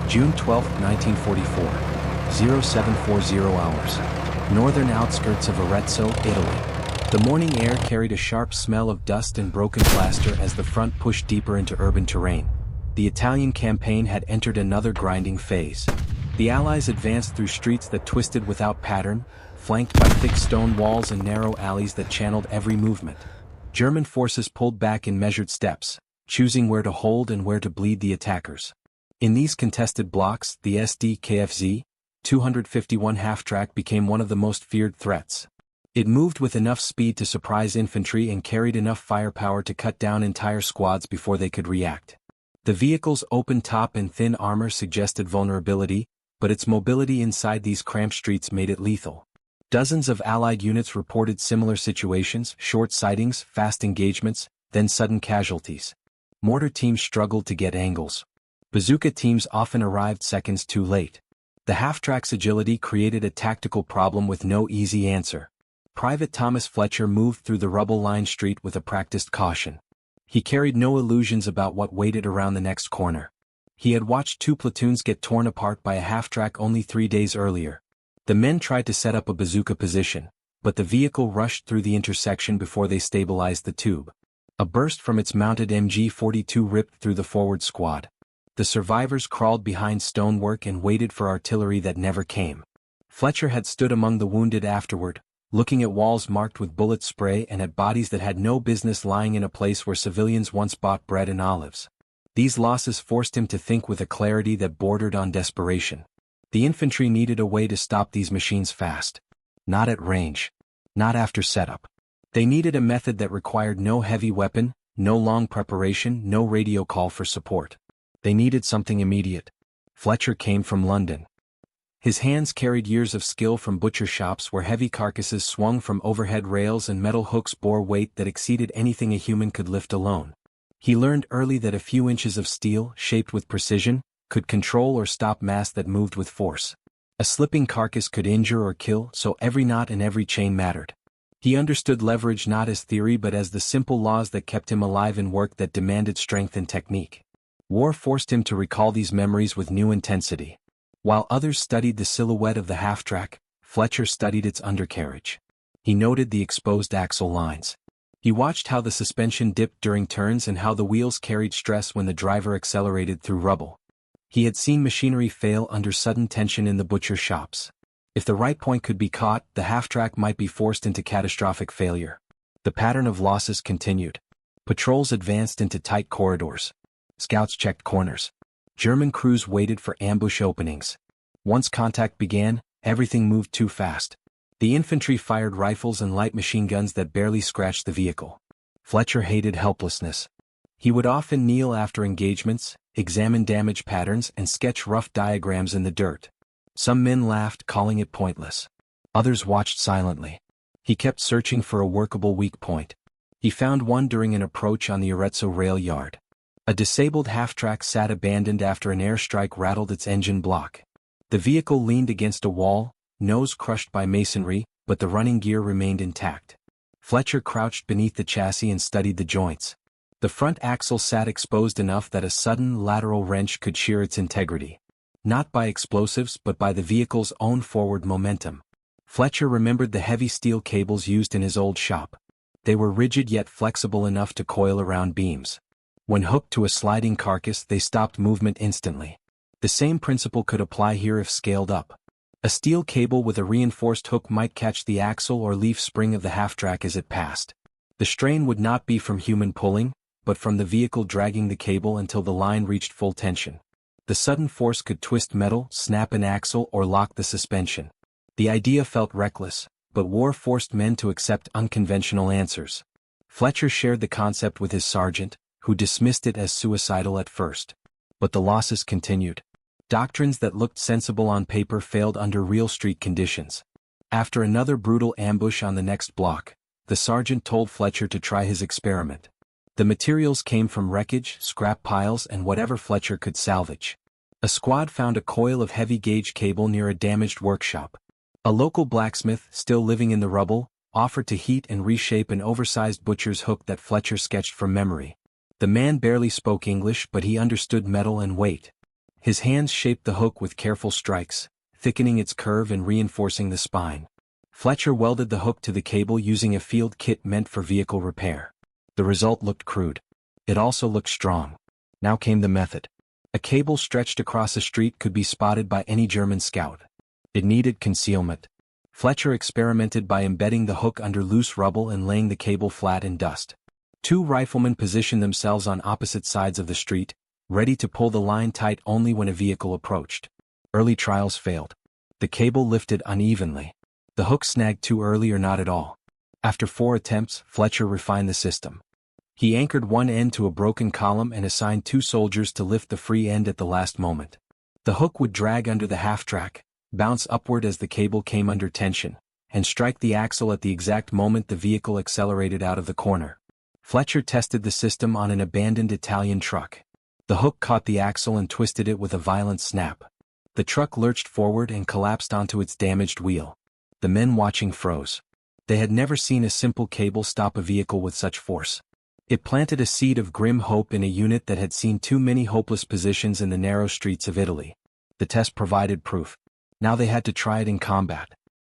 June 12, 1944. 0740 hours. Northern outskirts of Arezzo, Italy. The morning air carried a sharp smell of dust and broken plaster as the front pushed deeper into urban terrain. The Italian campaign had entered another grinding phase. The Allies advanced through streets that twisted without pattern, flanked by thick stone walls and narrow alleys that channeled every movement. German forces pulled back in measured steps, choosing where to hold and where to bleed the attackers. In these contested blocks, the SD-KFZ 251 half-track became one of the most feared threats. It moved with enough speed to surprise infantry and carried enough firepower to cut down entire squads before they could react. The vehicle's open top and thin armor suggested vulnerability, but its mobility inside these cramped streets made it lethal. Dozens of Allied units reported similar situations: short sightings, fast engagements, then sudden casualties. Mortar teams struggled to get angles. Bazooka teams often arrived seconds too late. The half-track's agility created a tactical problem with no easy answer. Private Thomas Fletcher moved through the rubble-lined street with a practiced caution. He carried no illusions about what waited around the next corner. He had watched two platoons get torn apart by a half-track only 3 days earlier. The men tried to set up a bazooka position, but the vehicle rushed through the intersection before they stabilized the tube. A burst from its mounted MG-42 ripped through the forward squad. The survivors crawled behind stonework and waited for artillery that never came. Fletcher had stood among the wounded afterward, looking at walls marked with bullet spray and at bodies that had no business lying in a place where civilians once bought bread and olives. These losses forced him to think with a clarity that bordered on desperation. The infantry needed a way to stop these machines fast. Not at range. Not after setup. They needed a method that required no heavy weapon, no long preparation, no radio call for support. They needed something immediate. Fletcher came from London. His hands carried years of skill from butcher shops where heavy carcasses swung from overhead rails and metal hooks bore weight that exceeded anything a human could lift alone. He learned early that a few inches of steel, shaped with precision, could control or stop mass that moved with force. A slipping carcass could injure or kill, so every knot and every chain mattered. He understood leverage not as theory but as the simple laws that kept him alive in work that demanded strength and technique. War forced him to recall these memories with new intensity. While others studied the silhouette of the half-track, Fletcher studied its undercarriage. He noted the exposed axle lines. He watched how the suspension dipped during turns and how the wheels carried stress when the driver accelerated through rubble. He had seen machinery fail under sudden tension in the butcher shops. If the right point could be caught, the half-track might be forced into catastrophic failure. The pattern of losses continued. Patrols advanced into tight corridors. Scouts checked corners. German crews waited for ambush openings. Once contact began, everything moved too fast. The infantry fired rifles and light machine guns that barely scratched the vehicle. Fletcher hated helplessness. He would often kneel after engagements, examine damage patterns and sketch rough diagrams in the dirt. Some men laughed, calling it pointless. Others watched silently. He kept searching for a workable weak point. He found one during an approach on the Arezzo rail yard. A disabled half-track sat abandoned after an airstrike rattled its engine block. The vehicle leaned against a wall, nose crushed by masonry, but the running gear remained intact. Fletcher crouched beneath the chassis and studied the joints. The front axle sat exposed enough that a sudden lateral wrench could shear its integrity. Not by explosives but by the vehicle's own forward momentum. Fletcher remembered the heavy steel cables used in his old shop. They were rigid yet flexible enough to coil around beams. When hooked to a sliding carcass, they stopped movement instantly. The same principle could apply here if scaled up. A steel cable with a reinforced hook might catch the axle or leaf spring of the half-track as it passed. The strain would not be from human pulling, but from the vehicle dragging the cable until the line reached full tension. The sudden force could twist metal, snap an axle, or lock the suspension. The idea felt reckless, but war forced men to accept unconventional answers. Fletcher shared the concept with his sergeant, who dismissed it as suicidal at first. But the losses continued. Doctrines that looked sensible on paper failed under real street conditions. After another brutal ambush on the next block, the sergeant told Fletcher to try his experiment. The materials came from wreckage, scrap piles, and whatever Fletcher could salvage. A squad found a coil of heavy-gauge cable near a damaged workshop. A local blacksmith, still living in the rubble, offered to heat and reshape an oversized butcher's hook that Fletcher sketched from memory. The man barely spoke English, but he understood metal and weight. His hands shaped the hook with careful strikes, thickening its curve and reinforcing the spine. Fletcher welded the hook to the cable using a field kit meant for vehicle repair. The result looked crude. It also looked strong. Now came the method. A cable stretched across a street could be spotted by any German scout. It needed concealment. Fletcher experimented by embedding the hook under loose rubble and laying the cable flat in dust. 2 riflemen positioned themselves on opposite sides of the street, ready to pull the line tight only when a vehicle approached. Early trials failed. The cable lifted unevenly. The hook snagged too early or not at all. After 4 attempts, Fletcher refined the system. He anchored one end to a broken column and assigned 2 soldiers to lift the free end at the last moment. The hook would drag under the half-track, bounce upward as the cable came under tension, and strike the axle at the exact moment the vehicle accelerated out of the corner. Fletcher tested the system on an abandoned Italian truck. The hook caught the axle and twisted it with a violent snap. The truck lurched forward and collapsed onto its damaged wheel. The men watching froze. They had never seen a simple cable stop a vehicle with such force. It planted a seed of grim hope in a unit that had seen too many hopeless positions in the narrow streets of Italy. The test provided proof. Now they had to try it in combat.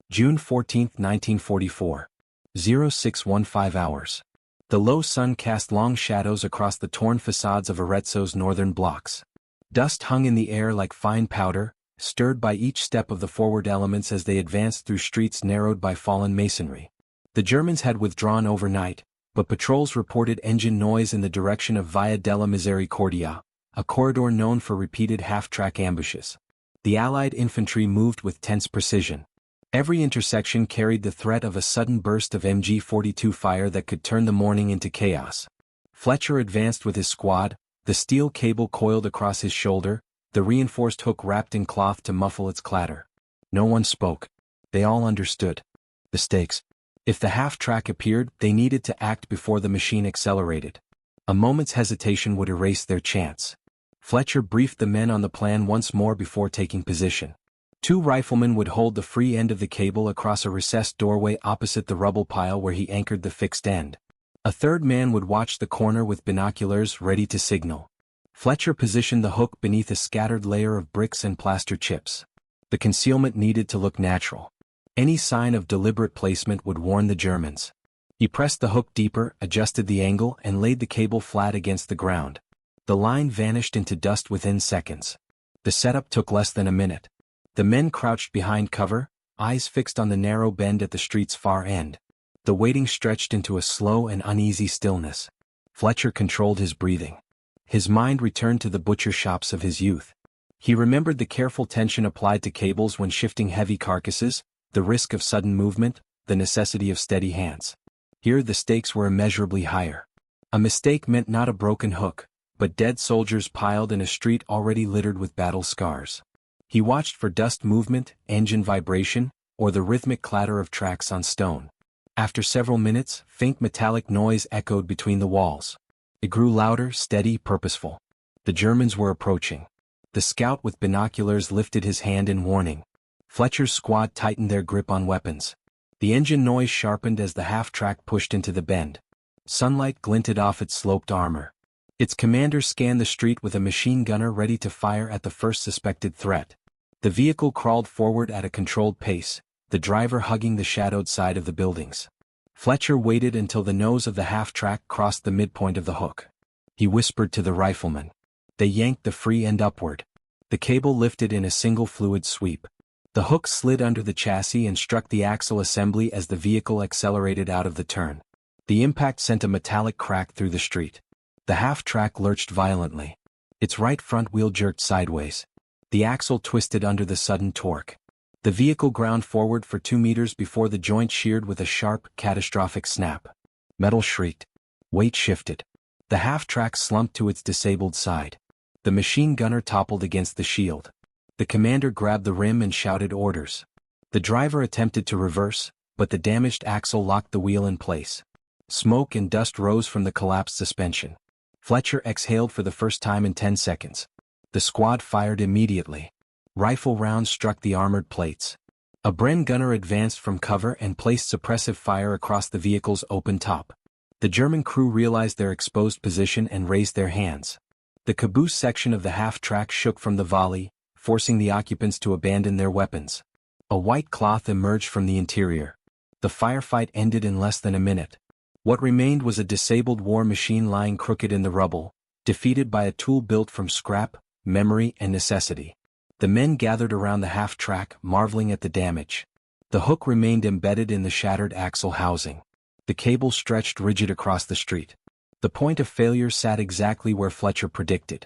June 14, 1944. 0615 hours. The low sun cast long shadows across the torn facades of Arezzo's northern blocks. Dust hung in the air like fine powder, stirred by each step of the forward elements as they advanced through streets narrowed by fallen masonry. The Germans had withdrawn overnight, but patrols reported engine noise in the direction of Via della Misericordia, a corridor known for repeated half-track ambushes. The Allied infantry moved with tense precision. Every intersection carried the threat of a sudden burst of MG-42 fire that could turn the morning into chaos. Fletcher advanced with his squad, the steel cable coiled across his shoulder, the reinforced hook wrapped in cloth to muffle its clatter. No one spoke. They all understood. The stakes. If the half-track appeared, they needed to act before the machine accelerated. A moment's hesitation would erase their chance. Fletcher briefed the men on the plan once more before taking position. 2 riflemen would hold the free end of the cable across a recessed doorway opposite the rubble pile where he anchored the fixed end. A 3rd man would watch the corner with binoculars ready to signal. Fletcher positioned the hook beneath a scattered layer of bricks and plaster chips. The concealment needed to look natural. Any sign of deliberate placement would warn the Germans. He pressed the hook deeper, adjusted the angle, and laid the cable flat against the ground. The line vanished into dust within seconds. The setup took less than a minute. The men crouched behind cover, eyes fixed on the narrow bend at the street's far end. The waiting stretched into a slow and uneasy stillness. Fletcher controlled his breathing. His mind returned to the butcher shops of his youth. He remembered the careful tension applied to cables when shifting heavy carcasses, the risk of sudden movement, the necessity of steady hands. Here the stakes were immeasurably higher. A mistake meant not a broken hook, but dead soldiers piled in a street already littered with battle scars. He watched for dust movement, engine vibration, or the rhythmic clatter of tracks on stone. After several minutes, faint metallic noise echoed between the walls. It grew louder, steady, purposeful. The Germans were approaching. The scout with binoculars lifted his hand in warning. Fletcher's squad tightened their grip on weapons. The engine noise sharpened as the half-track pushed into the bend. Sunlight glinted off its sloped armor. Its commander scanned the street with a machine gunner ready to fire at the first suspected threat. The vehicle crawled forward at a controlled pace, the driver hugging the shadowed side of the buildings. Fletcher waited until the nose of the half-track crossed the midpoint of the hook. He whispered to the riflemen. They yanked the free end upward. The cable lifted in a single fluid sweep. The hook slid under the chassis and struck the axle assembly as the vehicle accelerated out of the turn. The impact sent a metallic crack through the street. The half-track lurched violently. Its right front wheel jerked sideways. The axle twisted under the sudden torque. The vehicle ground forward for 2 meters before the joint sheared with a sharp, catastrophic snap. Metal shrieked. Weight shifted. The half-track slumped to its disabled side. The machine gunner toppled against the shield. The commander grabbed the rim and shouted orders. The driver attempted to reverse, but the damaged axle locked the wheel in place. Smoke and dust rose from the collapsed suspension. Fletcher exhaled for the first time in 10 seconds. The squad fired immediately. Rifle rounds struck the armored plates. A Bren gunner advanced from cover and placed suppressive fire across the vehicle's open top. The German crew realized their exposed position and raised their hands. The caboose section of the half-track shook from the volley, forcing the occupants to abandon their weapons. A white cloth emerged from the interior. The firefight ended in less than a minute. What remained was a disabled war machine lying crooked in the rubble, defeated by a tool built from scrap, memory, and necessity. The men gathered around the half-track, marveling at the damage. The hook remained embedded in the shattered axle housing. The cable stretched rigid across the street. The point of failure sat exactly where Fletcher predicted.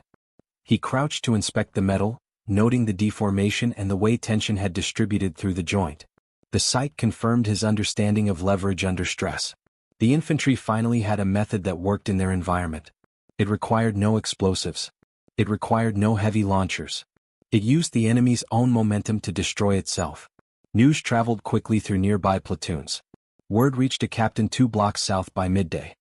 He crouched to inspect the metal, noting the deformation and the way tension had distributed through the joint. The sight confirmed his understanding of leverage under stress. The infantry finally had a method that worked in their environment. It required no explosives. It required no heavy launchers. It used the enemy's own momentum to destroy itself. News traveled quickly through nearby platoons. Word reached a captain 2 blocks south by midday.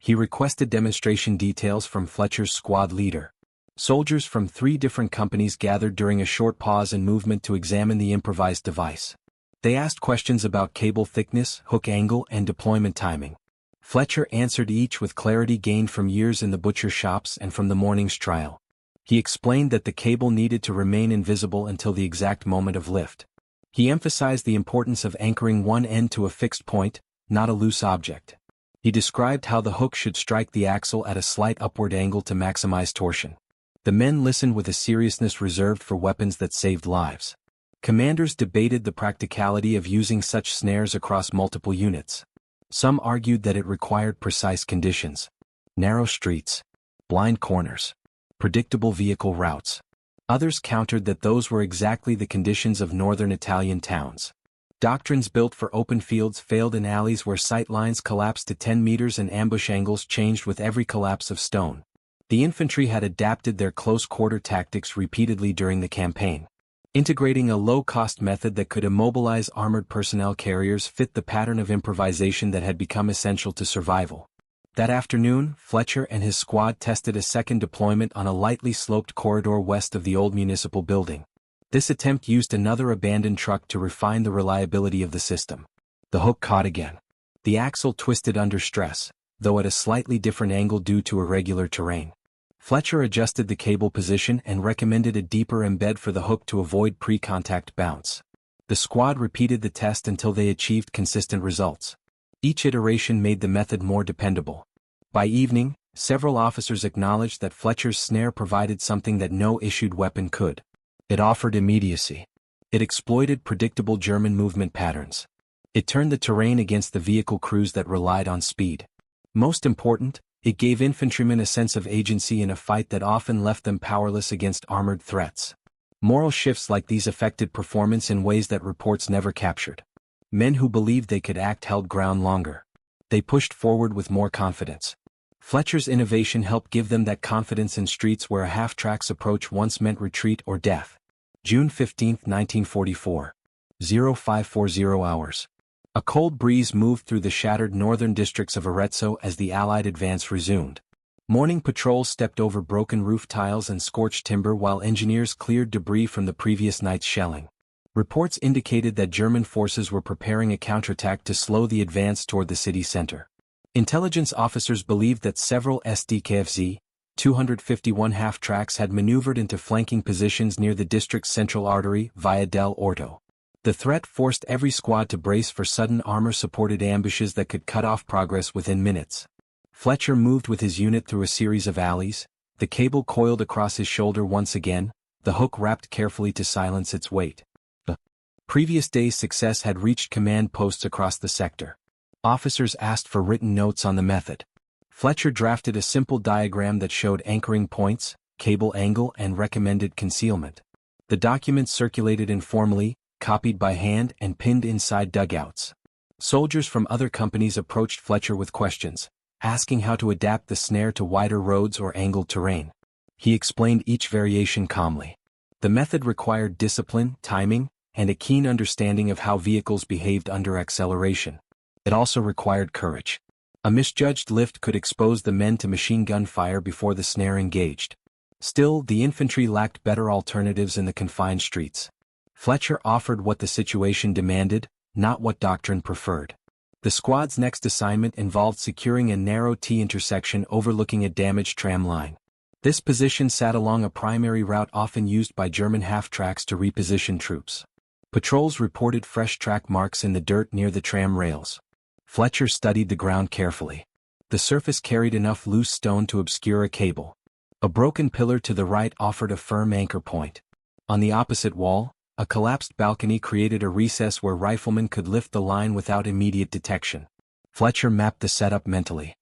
He requested demonstration details from Fletcher's squad leader. Soldiers from 3 different companies gathered during a short pause in movement to examine the improvised device. They asked questions about cable thickness, hook angle, and deployment timing. Fletcher answered each with clarity gained from years in the butcher shops and from the morning's trial. He explained that the cable needed to remain invisible until the exact moment of lift. He emphasized the importance of anchoring one end to a fixed point, not a loose object. He described how the hook should strike the axle at a slight upward angle to maximize torsion. The men listened with a seriousness reserved for weapons that saved lives. Commanders debated the practicality of using such snares across multiple units. Some argued that it required precise conditions: narrow streets, blind corners, predictable vehicle routes. Others countered that those were exactly the conditions of northern Italian towns. Doctrines built for open fields failed in alleys where sight lines collapsed to 10 meters and ambush angles changed with every collapse of stone. The infantry had adapted their close-quarter tactics repeatedly during the campaign. Integrating a low-cost method that could immobilize armored personnel carriers fit the pattern of improvisation that had become essential to survival. That afternoon, Fletcher and his squad tested a second deployment on a lightly sloped corridor west of the old municipal building. This attempt used another abandoned truck to refine the reliability of the system. The hook caught again. The axle twisted under stress, though at a slightly different angle due to irregular terrain. Fletcher adjusted the cable position and recommended a deeper embed for the hook to avoid pre-contact bounce. The squad repeated the test until they achieved consistent results. Each iteration made the method more dependable. By evening, several officers acknowledged that Fletcher's snare provided something that no issued weapon could. It offered immediacy. It exploited predictable German movement patterns. It turned the terrain against the vehicle crews that relied on speed. Most important, it gave infantrymen a sense of agency in a fight that often left them powerless against armored threats. Moral shifts like these affected performance in ways that reports never captured. Men who believed they could act held ground longer. They pushed forward with more confidence. Fletcher's innovation helped give them that confidence in streets where a half-track's approach once meant retreat or death. June 15, 1944. 0540 hours. A cold breeze moved through the shattered northern districts of Arezzo as the Allied advance resumed. Morning patrols stepped over broken roof tiles and scorched timber while engineers cleared debris from the previous night's shelling. Reports indicated that German forces were preparing a counterattack to slow the advance toward the city center. Intelligence officers believed that several SDKFZ 251 half-tracks had maneuvered into flanking positions near the district's central artery, Via del Orto. The threat forced every squad to brace for sudden armor-supported ambushes that could cut off progress within minutes. Fletcher moved with his unit through a series of alleys, the cable coiled across his shoulder once again, the hook wrapped carefully to silence its weight. The previous day's success had reached command posts across the sector. Officers asked for written notes on the method. Fletcher drafted a simple diagram that showed anchoring points, cable angle, and recommended concealment. The document circulated informally, copied by hand and pinned inside dugouts. Soldiers from other companies approached Fletcher with questions, asking how to adapt the snare to wider roads or angled terrain. He explained each variation calmly. The method required discipline, timing, and a keen understanding of how vehicles behaved under acceleration. It also required courage. A misjudged lift could expose the men to machine gun fire before the snare engaged. Still, the infantry lacked better alternatives in the confined streets. Fletcher offered what the situation demanded, not what doctrine preferred. The squad's next assignment involved securing a narrow T intersection overlooking a damaged tram line. This position sat along a primary route often used by German half-tracks to reposition troops. Patrols reported fresh track marks in the dirt near the tram rails. Fletcher studied the ground carefully. The surface carried enough loose stone to obscure a cable. A broken pillar to the right offered a firm anchor point. On the opposite wall, a collapsed balcony created a recess where riflemen could lift the line without immediate detection. Fletcher mapped the setup mentally.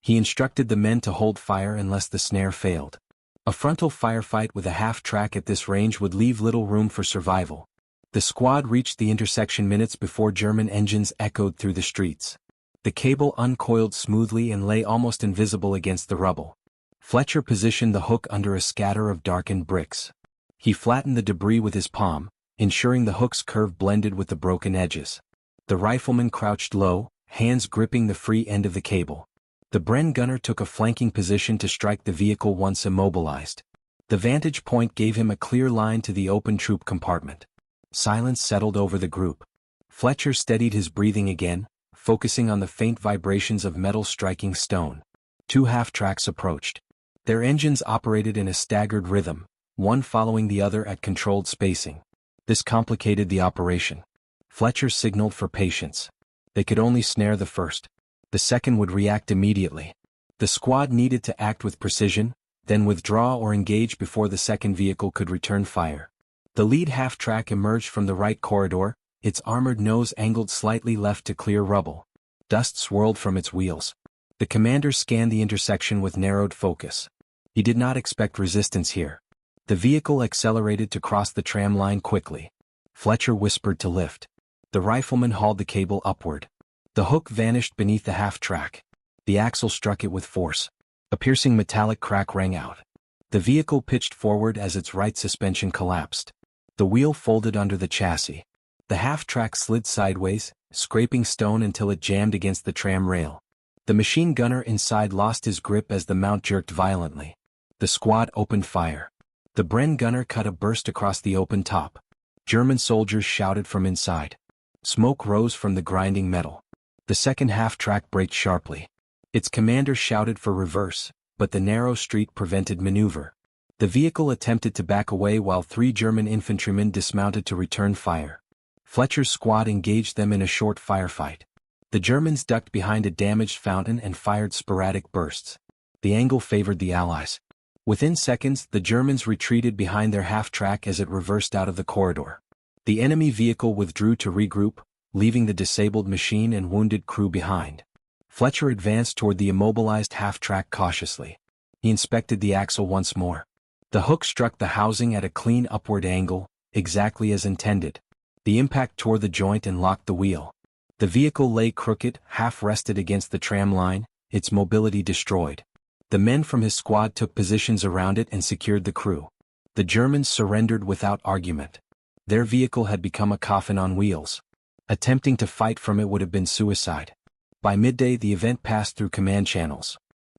He instructed the men to hold fire unless the snare failed. A frontal firefight with a half-track at this range would leave little room for survival. The squad reached the intersection minutes before German engines echoed through the streets. The cable uncoiled smoothly and lay almost invisible against the rubble. Fletcher positioned the hook under a scatter of darkened bricks. He flattened the debris with his palm, ensuring the hook's curve blended with the broken edges. The rifleman crouched low, hands gripping the free end of the cable. The Bren gunner took a flanking position to strike the vehicle once immobilized. The vantage point gave him a clear line to the open troop compartment. Silence settled over the group. Fletcher steadied his breathing again, focusing on the faint vibrations of metal striking stone. Two half-tracks approached. Their engines operated in a staggered rhythm, one following the other at controlled spacing. This complicated the operation. Fletcher signaled for patience. They could only snare the first. The second would react immediately. The squad needed to act with precision, then withdraw or engage before the second vehicle could return fire. The lead half-track emerged from the right corridor, its armored nose angled slightly left to clear rubble. Dust swirled from its wheels. The commander scanned the intersection with narrowed focus. He did not expect resistance here. The vehicle accelerated to cross the tram line quickly. Fletcher whispered to lift. The rifleman hauled the cable upward. The hook vanished beneath the half-track. The axle struck it with force. A piercing metallic crack rang out. The vehicle pitched forward as its right suspension collapsed. The wheel folded under the chassis. The half-track slid sideways, scraping stone until it jammed against the tram rail. The machine gunner inside lost his grip as the mount jerked violently. The squad opened fire. The Bren gunner cut a burst across the open top. German soldiers shouted from inside. Smoke rose from the grinding metal. The second half-track braked sharply. Its commander shouted for reverse, but the narrow street prevented maneuver. The vehicle attempted to back away while three German infantrymen dismounted to return fire. Fletcher's squad engaged them in a short firefight. The Germans ducked behind a damaged fountain and fired sporadic bursts. The angle favored the Allies. Within seconds, the Germans retreated behind their half-track as it reversed out of the corridor. The enemy vehicle withdrew to regroup, leaving the disabled machine and wounded crew behind. Fletcher advanced toward the immobilized half-track cautiously. He inspected the axle once more. The hook struck the housing at a clean upward angle, exactly as intended. The impact tore the joint and locked the wheel. The vehicle lay crooked, half-rested against the tram line, its mobility destroyed. The men from his squad took positions around it and secured the crew. The Germans surrendered without argument. Their vehicle had become a coffin on wheels. Attempting to fight from it would have been suicide. By midday the event passed through command channels.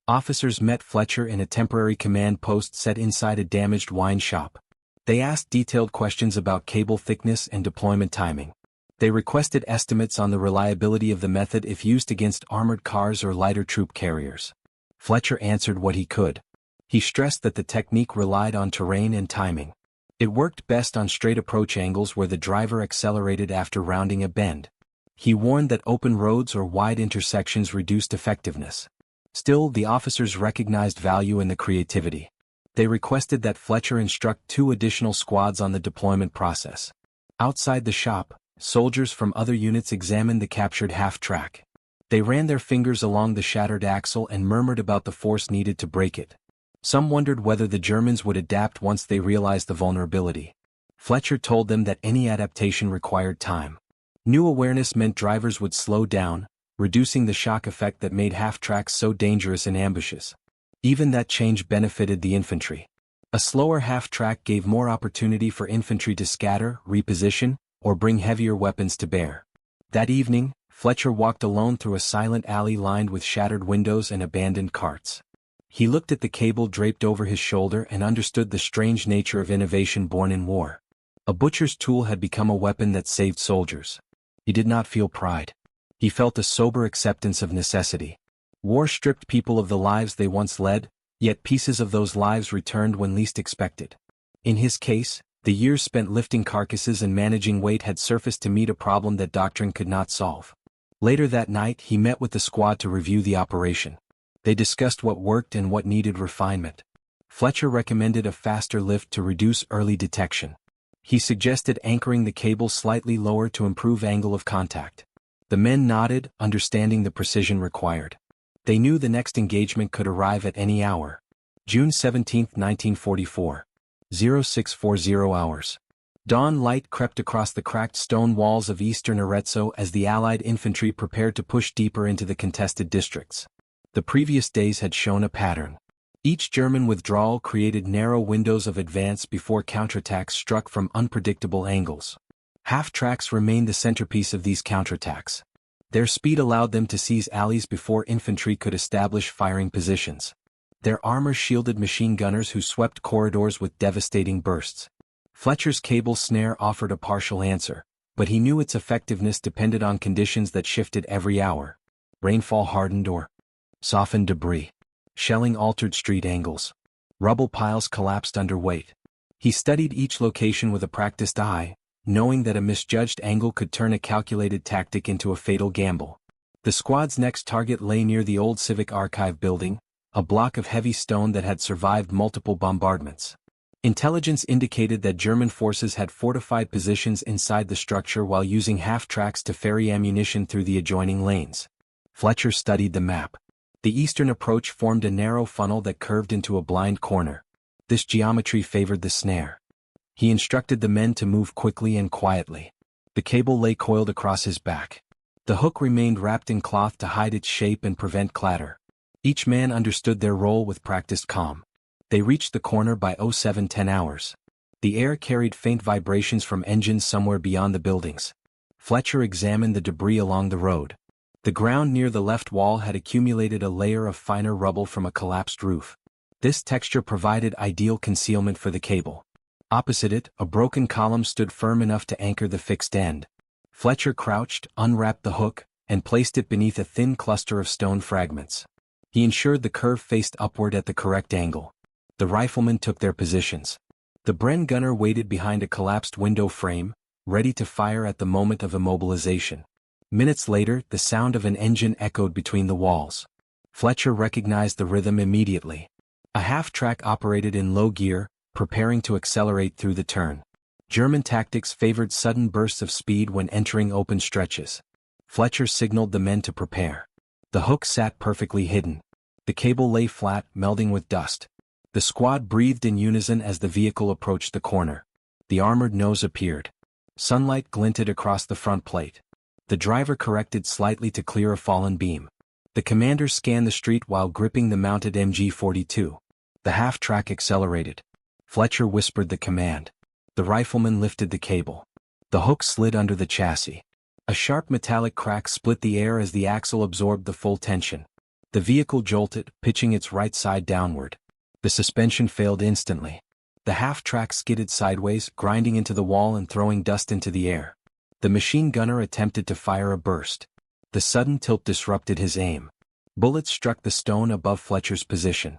Officers met Fletcher in a temporary command post set inside a damaged wine shop. They asked detailed questions about cable thickness and deployment timing. They requested estimates on the reliability of the method if used against armored cars or lighter troop carriers. Fletcher answered what he could. He stressed that the technique relied on terrain and timing. It worked best on straight approach angles where the driver accelerated after rounding a bend. He warned that open roads or wide intersections reduced effectiveness. Still, the officers recognized value in the creativity. They requested that Fletcher instruct 2 additional squads on the deployment process. Outside the shop, soldiers from other units examined the captured half-track. They ran their fingers along the shattered axle and murmured about the force needed to break it. Some wondered whether the Germans would adapt once they realized the vulnerability. Fletcher told them that any adaptation required time. New awareness meant drivers would slow down, reducing the shock effect that made half-tracks so dangerous in ambushes. Even that change benefited the infantry. A slower half-track gave more opportunity for infantry to scatter, reposition, or bring heavier weapons to bear. That evening, Fletcher walked alone through a silent alley lined with shattered windows and abandoned carts. He looked at the cable draped over his shoulder and understood the strange nature of innovation born in war. A butcher's tool had become a weapon that saved soldiers. He did not feel pride. He felt a sober acceptance of necessity. War stripped people of the lives they once led, Yet pieces of those lives returned when least expected. In his case, the years spent lifting carcasses and managing weight had surfaced to meet a problem that doctrine could not solve. Later that night he met with the squad to review the operation. They discussed what worked and what needed refinement. Fletcher recommended a faster lift to reduce early detection. He suggested anchoring the cable slightly lower to improve angle of contact. The men nodded, understanding the precision required. They knew the next engagement could arrive at any hour. June 17, 1944. 0640 hours. Dawn light crept across the cracked stone walls of eastern Arezzo as the Allied infantry prepared to push deeper into the contested districts. The previous days had shown a pattern. Each German withdrawal created narrow windows of advance before counterattacks struck from unpredictable angles. Half-tracks remained the centerpiece of these counterattacks. Their speed allowed them to seize alleys before infantry could establish firing positions. Their armor shielded machine gunners who swept corridors with devastating bursts. Fletcher's cable snare offered a partial answer, but he knew its effectiveness depended on conditions that shifted every hour. Rainfall hardened or softened debris. Shelling altered street angles. Rubble piles collapsed under weight. He studied each location with a practiced eye, knowing that a misjudged angle could turn a calculated tactic into a fatal gamble. The squad's next target lay near the old Civic Archive building, a block of heavy stone that had survived multiple bombardments. Intelligence indicated that German forces had fortified positions inside the structure while using half-tracks to ferry ammunition through the adjoining lanes. Fletcher studied the map. The eastern approach formed a narrow funnel that curved into a blind corner. This geometry favored the snare. He instructed the men to move quickly and quietly. The cable lay coiled across his back. The hook remained wrapped in cloth to hide its shape and prevent clatter. Each man understood their role with practiced calm. They reached the corner by 0710 hours. The air carried faint vibrations from engines somewhere beyond the buildings. Fletcher examined the debris along the road. The ground near the left wall had accumulated a layer of finer rubble from a collapsed roof. This texture provided ideal concealment for the cable. Opposite it, a broken column stood firm enough to anchor the fixed end. Fletcher crouched, unwrapped the hook, and placed it beneath a thin cluster of stone fragments. He ensured the curve faced upward at the correct angle. The riflemen took their positions. The Bren gunner waited behind a collapsed window frame, ready to fire at the moment of immobilization. Minutes later, the sound of an engine echoed between the walls. Fletcher recognized the rhythm immediately. A half-track operated in low gear, preparing to accelerate through the turn. German tactics favored sudden bursts of speed when entering open stretches. Fletcher signaled the men to prepare. The hook sat perfectly hidden. The cable lay flat, melding with dust. The squad breathed in unison as the vehicle approached the corner. The armored nose appeared. Sunlight glinted across the front plate. The driver corrected slightly to clear a fallen beam. The commander scanned the street while gripping the mounted MG-42. The half-track accelerated. Fletcher whispered the command. The rifleman lifted the cable. The hook slid under the chassis. A sharp metallic crack split the air as the axle absorbed the full tension. The vehicle jolted, pitching its right side downward. The suspension failed instantly. The half-track skidded sideways, grinding into the wall and throwing dust into the air. The machine gunner attempted to fire a burst. The sudden tilt disrupted his aim. Bullets struck the stone above Fletcher's position.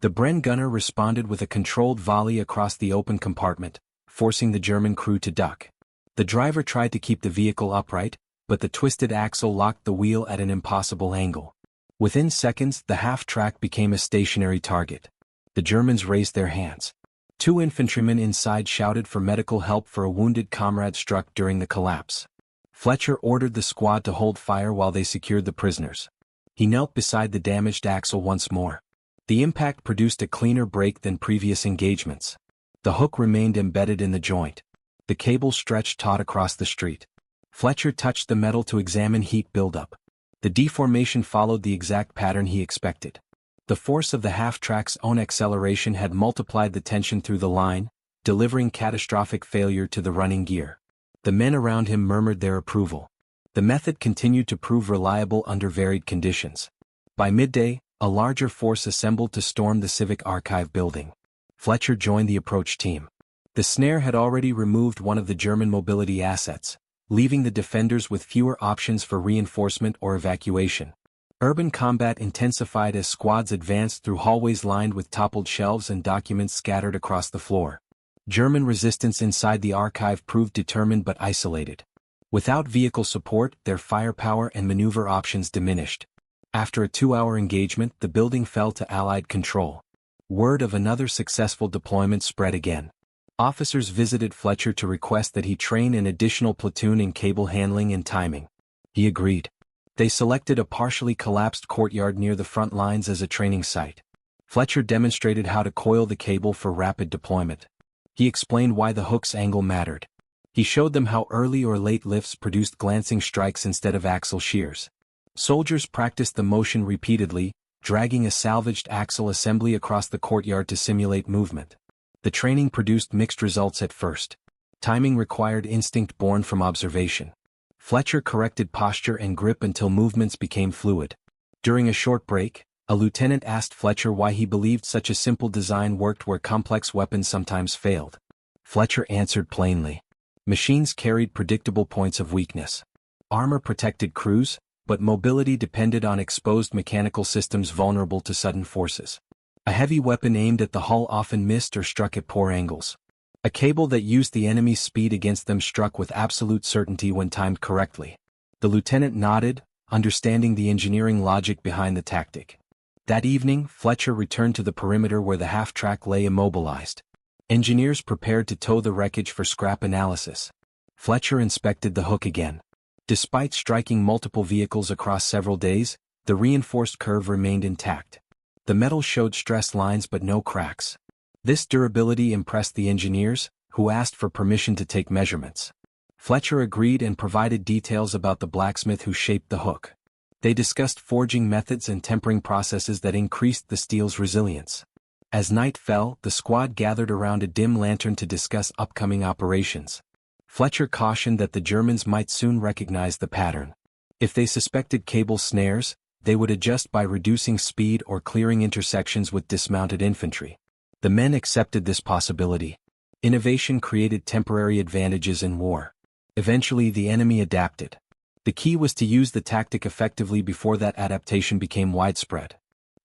The Bren gunner responded with a controlled volley across the open compartment, forcing the German crew to duck. The driver tried to keep the vehicle upright, but the twisted axle locked the wheel at an impossible angle. Within seconds, the half-track became a stationary target. The Germans raised their hands. Two infantrymen inside shouted for medical help for a wounded comrade struck during the collapse. Fletcher ordered the squad to hold fire while they secured the prisoners. He knelt beside the damaged axle once more. The impact produced a cleaner break than previous engagements. The hook remained embedded in the joint. The cable stretched taut across the street. Fletcher touched the metal to examine heat buildup. The deformation followed the exact pattern he expected. The force of the half-track's own acceleration had multiplied the tension through the line, delivering catastrophic failure to the running gear. The men around him murmured their approval. The method continued to prove reliable under varied conditions. By midday, a larger force assembled to storm the Civic Archive building. Fletcher joined the approach team. The snare had already removed one of the German mobility assets, leaving the defenders with fewer options for reinforcement or evacuation. Urban combat intensified as squads advanced through hallways lined with toppled shelves and documents scattered across the floor. German resistance inside the archive proved determined but isolated. Without vehicle support, their firepower and maneuver options diminished. After a 2-hour engagement, the building fell to Allied control. Word of another successful deployment spread again. Officers visited Fletcher to request that he train an additional platoon in cable handling and timing. He agreed. They selected a partially collapsed courtyard near the front lines as a training site. Fletcher demonstrated how to coil the cable for rapid deployment. He explained why the hook's angle mattered. He showed them how early or late lifts produced glancing strikes instead of axle shears. Soldiers practiced the motion repeatedly, dragging a salvaged axle assembly across the courtyard to simulate movement. The training produced mixed results at first. Timing required instinct born from observation. Fletcher corrected posture and grip until movements became fluid. During a short break, a lieutenant asked Fletcher why he believed such a simple design worked where complex weapons sometimes failed. Fletcher answered plainly. Machines carried predictable points of weakness. Armor protected crews, but mobility depended on exposed mechanical systems vulnerable to sudden forces. A heavy weapon aimed at the hull often missed or struck at poor angles. A cable that used the enemy's speed against them struck with absolute certainty when timed correctly. The lieutenant nodded, understanding the engineering logic behind the tactic. That evening, Fletcher returned to the perimeter where the half-track lay immobilized. Engineers prepared to tow the wreckage for scrap analysis. Fletcher inspected the hook again. Despite striking multiple vehicles across several days, the reinforced curve remained intact. The metal showed stress lines but no cracks. This durability impressed the engineers, who asked for permission to take measurements. Fletcher agreed and provided details about the blacksmith who shaped the hook. They discussed forging methods and tempering processes that increased the steel's resilience. As night fell, the squad gathered around a dim lantern to discuss upcoming operations. Fletcher cautioned that the Germans might soon recognize the pattern. If they suspected cable snares, they would adjust by reducing speed or clearing intersections with dismounted infantry. The men accepted this possibility. Innovation created temporary advantages in war. Eventually the enemy adapted. The key was to use the tactic effectively before that adaptation became widespread.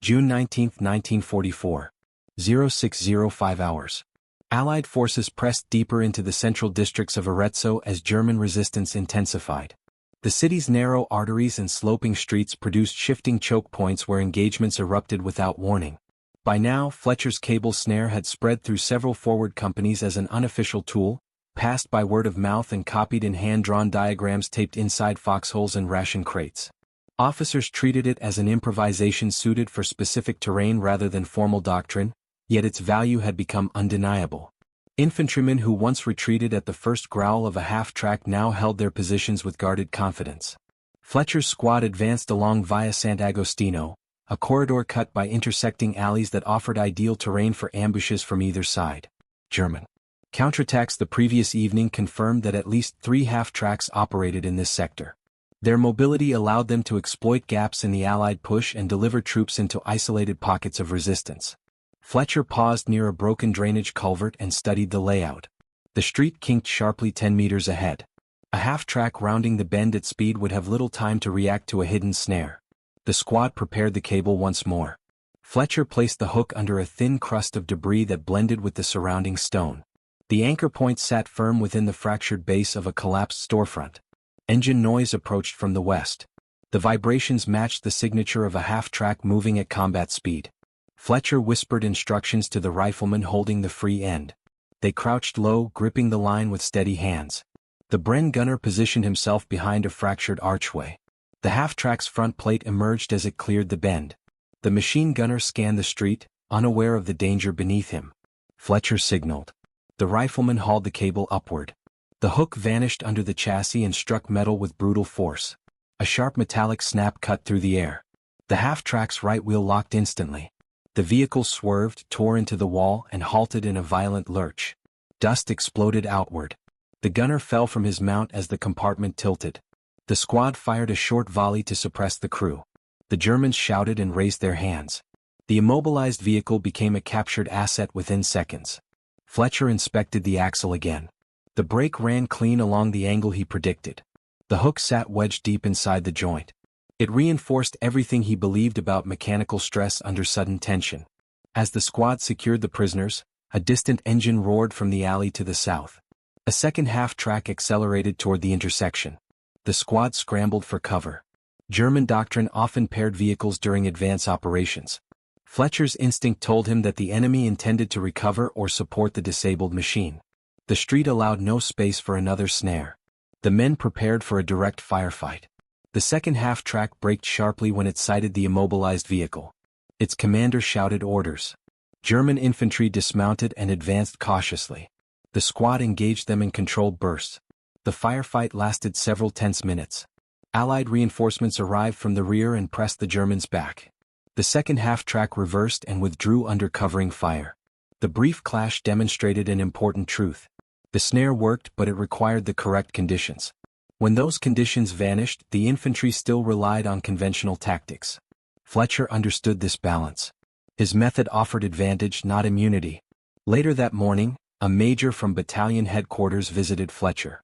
June 19, 1944. 0605 hours. Allied forces pressed deeper into the central districts of Arezzo as German resistance intensified. The city's narrow arteries and sloping streets produced shifting choke points where engagements erupted without warning. By now, Fletcher's cable snare had spread through several forward companies as an unofficial tool, passed by word of mouth and copied in hand-drawn diagrams taped inside foxholes and ration crates. Officers treated it as an improvisation suited for specific terrain rather than formal doctrine, yet its value had become undeniable. Infantrymen who once retreated at the first growl of a half-track now held their positions with guarded confidence. Fletcher's squad advanced along Via Sant'Agostino, a corridor cut by intersecting alleys that offered ideal terrain for ambushes from either side. German counterattacks the previous evening confirmed that at least 3 half-tracks operated in this sector. Their mobility allowed them to exploit gaps in the Allied push and deliver troops into isolated pockets of resistance. Fletcher paused near a broken drainage culvert and studied the layout. The street kinked sharply 10 meters ahead. A half-track rounding the bend at speed would have little time to react to a hidden snare. The squad prepared the cable once more. Fletcher placed the hook under a thin crust of debris that blended with the surrounding stone. The anchor point sat firm within the fractured base of a collapsed storefront. Engine noise approached from the west. The vibrations matched the signature of a half-track moving at combat speed. Fletcher whispered instructions to the riflemen holding the free end. They crouched low, gripping the line with steady hands. The Bren gunner positioned himself behind a fractured archway. The half-track's front plate emerged as it cleared the bend. The machine gunner scanned the street, unaware of the danger beneath him. Fletcher signaled. The rifleman hauled the cable upward. The hook vanished under the chassis and struck metal with brutal force. A sharp metallic snap cut through the air. The half-track's right wheel locked instantly. The vehicle swerved, tore into the wall, and halted in a violent lurch. Dust exploded outward. The gunner fell from his mount as the compartment tilted. The squad fired a short volley to suppress the crew. The Germans shouted and raised their hands. The immobilized vehicle became a captured asset within seconds. Fletcher inspected the axle again. The brake ran clean along the angle he predicted. The hook sat wedged deep inside the joint. It reinforced everything he believed about mechanical stress under sudden tension. As the squad secured the prisoners, a distant engine roared from the alley to the south. A second half-track accelerated toward the intersection. The squad scrambled for cover. German doctrine often paired vehicles during advance operations. Fletcher's instinct told him that the enemy intended to recover or support the disabled machine. The street allowed no space for another snare. The men prepared for a direct firefight. The second half-track braked sharply when it sighted the immobilized vehicle. Its commander shouted orders. German infantry dismounted and advanced cautiously. The squad engaged them in controlled bursts. The firefight lasted several tense minutes. Allied reinforcements arrived from the rear and pressed the Germans back. The second half-track reversed and withdrew under covering fire. The brief clash demonstrated an important truth. The snare worked, but it required the correct conditions. When those conditions vanished, the infantry still relied on conventional tactics. Fletcher understood this balance. His method offered advantage, not immunity. Later that morning, a major from battalion headquarters visited Fletcher.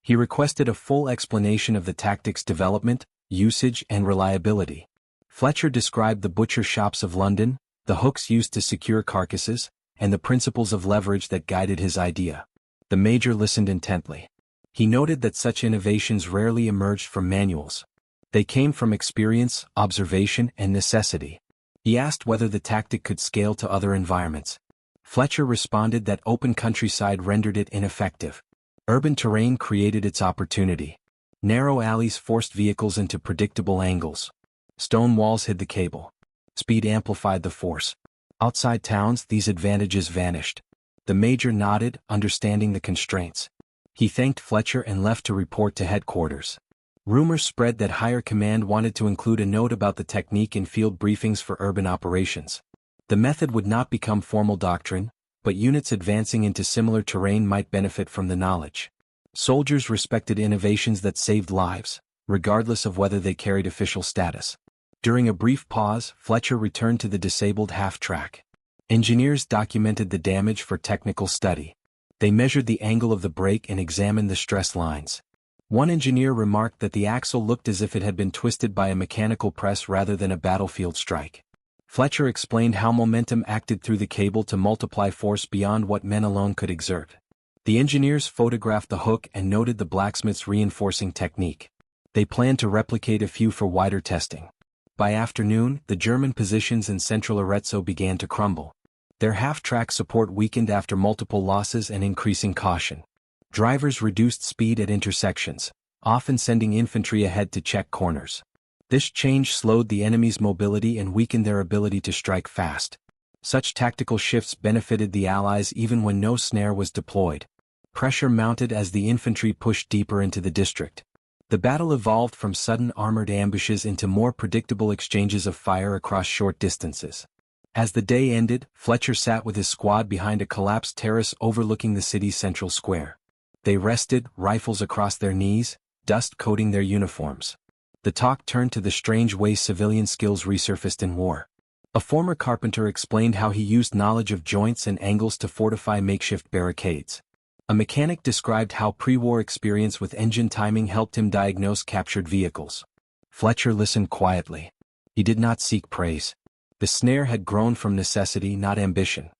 He requested a full explanation of the tactics' development, usage, and reliability. Fletcher described the butcher shops of London, the hooks used to secure carcasses, and the principles of leverage that guided his idea. The major listened intently. He noted that such innovations rarely emerged from manuals. They came from experience, observation, and necessity. He asked whether the tactic could scale to other environments. Fletcher responded that open countryside rendered it ineffective. Urban terrain created its opportunity. Narrow alleys forced vehicles into predictable angles. Stone walls hid the cable. Speed amplified the force. Outside towns, these advantages vanished. The major nodded, understanding the constraints. He thanked Fletcher and left to report to headquarters. Rumors spread that higher command wanted to include a note about the technique in field briefings for urban operations. The method would not become formal doctrine, but units advancing into similar terrain might benefit from the knowledge. Soldiers respected innovations that saved lives, regardless of whether they carried official status. During a brief pause, Fletcher returned to the disabled half-track. Engineers documented the damage for technical study. They measured the angle of the brake and examined the stress lines. One engineer remarked that the axle looked as if it had been twisted by a mechanical press rather than a battlefield strike. Fletcher explained how momentum acted through the cable to multiply force beyond what men alone could exert. The engineers photographed the hook and noted the blacksmith's reinforcing technique. They planned to replicate a few for wider testing. By afternoon, the German positions in central Arezzo began to crumble. Their half-track support weakened after multiple losses and increasing caution. Drivers reduced speed at intersections, often sending infantry ahead to check corners. This change slowed the enemy's mobility and weakened their ability to strike fast. Such tactical shifts benefited the Allies even when no snare was deployed. Pressure mounted as the infantry pushed deeper into the district. The battle evolved from sudden armored ambushes into more predictable exchanges of fire across short distances. As the day ended, Fletcher sat with his squad behind a collapsed terrace overlooking the city's central square. They rested, rifles across their knees, dust coating their uniforms. The talk turned to the strange way civilian skills resurfaced in war. A former carpenter explained how he used knowledge of joints and angles to fortify makeshift barricades. A mechanic described how pre-war experience with engine timing helped him diagnose captured vehicles. Fletcher listened quietly. He did not seek praise. The snare had grown from necessity, not ambition.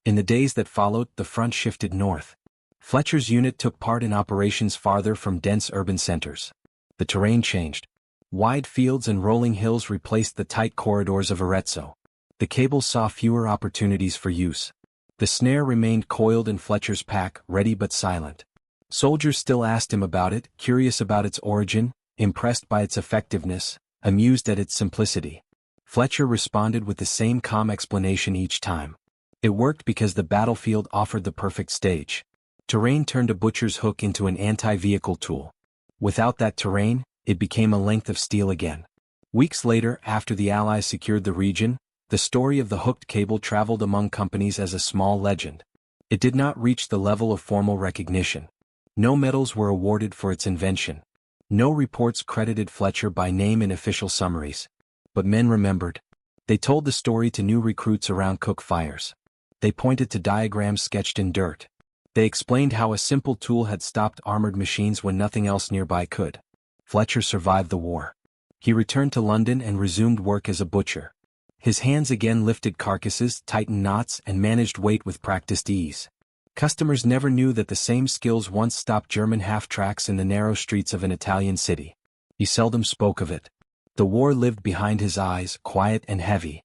In the days that followed, the front shifted north. Fletcher's unit took part in operations farther from dense urban centers. The terrain changed. Wide fields and rolling hills replaced the tight corridors of Arezzo. The cable saw fewer opportunities for use. The snare remained coiled in Fletcher's pack, ready but silent. Soldiers still asked him about it, curious about its origin, impressed by its effectiveness, amused at its simplicity. Fletcher responded with the same calm explanation each time. It worked because the battlefield offered the perfect stage. Terrain turned a butcher's hook into an anti-vehicle tool. Without that terrain, it became a length of steel again. Weeks later, after the Allies secured the region, the story of the hooked cable traveled among companies as a small legend. It did not reach the level of formal recognition. No medals were awarded for its invention. No reports credited Fletcher by name in official summaries. But men remembered. They told the story to new recruits around cook fires. They pointed to diagrams sketched in dirt. They explained how a simple tool had stopped armored machines when nothing else nearby could. Fletcher survived the war. He returned to London and resumed work as a butcher. His hands again lifted carcasses, tightened knots, and managed weight with practiced ease. Customers never knew that the same skills once stopped German half-tracks in the narrow streets of an Italian city. He seldom spoke of it. The war lived behind his eyes, quiet and heavy.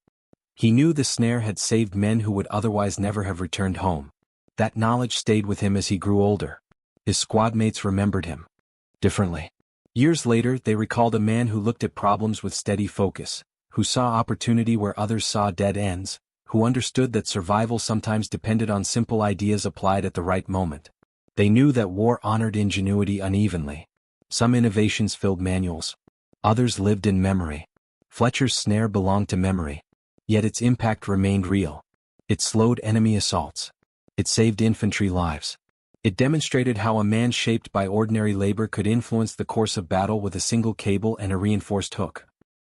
He knew the snare had saved men who would otherwise never have returned home. That knowledge stayed with him as he grew older. His squadmates remembered him differently. Years later, they recalled a man who looked at problems with steady focus, who saw opportunity where others saw dead ends, who understood that survival sometimes depended on simple ideas applied at the right moment. They knew that war honored ingenuity unevenly. Some innovations filled manuals. Others lived in memory. Fletcher's snare belonged to memory. Yet its impact remained real. It slowed enemy assaults. It saved infantry lives. It demonstrated how a man shaped by ordinary labor could influence the course of battle with a single cable and a reinforced hook.